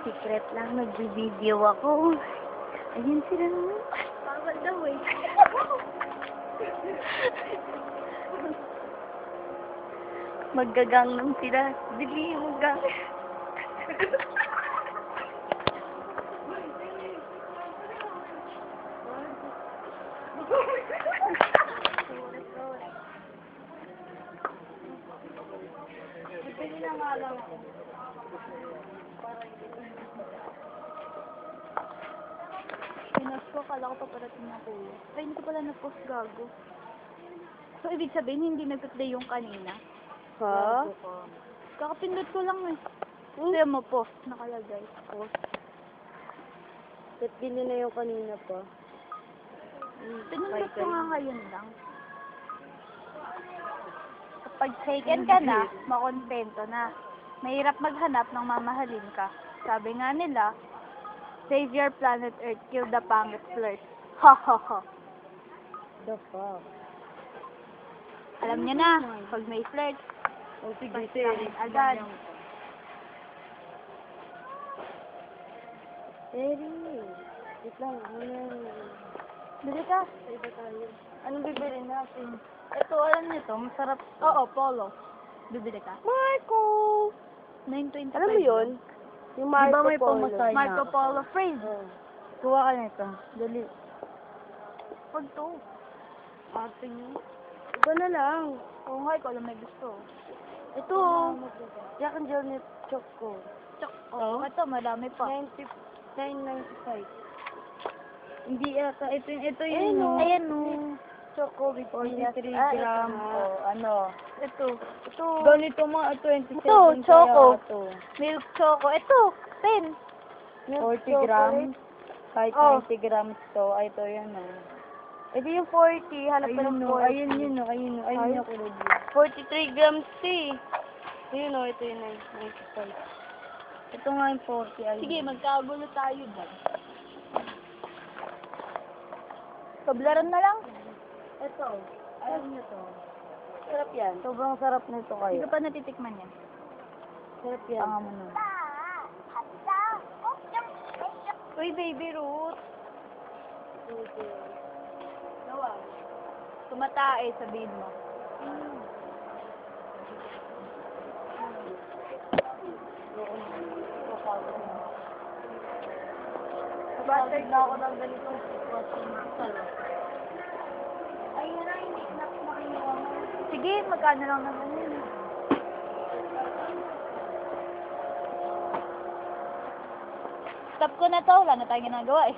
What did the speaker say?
Secret lang, nag-video ako. Ayun sila naman. Bawal daw eh. Maggagang lang sila. Dili, maggang. Dili na nga lang ako. Pinost ko, akala ko paparating na kuya. Ay, hindi ko pala na-post, gago. So, ibig sabihin, hindi nag-play yung kanina. Ha? Kakapindot ko lang eh. Kaya mo, post, nakalagay. Post. Ba't din na yung kanina pa? Pinindot ko nga ngayon lang. Kapag taken ka na, makontento na. Mahirap maghanap ng mamahalin ka. Sabi nga nila, save your planet Earth, kill the pangit flirt. Ha ha ha. The fuck? Alam niya na, pag may flirt, O sige, pagkain agad. Eri. Wait lang. Bili ka. Iba tayo. Anong bibili natin? Ito, alam niyo to, masarap. Oo, polo. Bibili ka? Marco! 9.25. Alam mo yun? Yung Marco Diba may Polo. pumasay Marco Polo phrase. Oh. Kuha ka nito. Dali. Pag to. Ate niyo. Iba na lang. Oo nga, ikaw lang may gusto. Ito. Jack and Jill Net Choco. Tsok. Oh, ito, madami pa. 9.95. Hindi ata. Ito Ayan, yun. oh. Ayan o. Choco with 43 peanut. gram. Ito. O, ano. Ito. Ganito mga 27 Ito, choco. kaya ito. Milk choco. Ito, 10. 40 grams. Kahit Oh. 90 grams to. Ay, ito yan o. Ito yung 40. Hanap ka ng 40. Ayun yun o. Ayun o. Ayun yung kulay blue. 43 grams eh. Ayun o. Ito yung 95. Ito nga yung 40. Ayun. Sige, magkagulo tayo dyan. Pablaran na lang. Ito. Ayun nyo to. Sarap yan. Sobrang sarap nito Hindi kayo. ko pa natitikman yan. Sarap yan. Tanga mo nun. Uy, baby Ruth. Tumatae, sabihin mo. Batag na ako ng ganitong sitwasyon. Ay, na, hindi na makinuha mo. Sige, magkano lang naman yun. Stop ko na to. Wala na tayong ginagawa eh.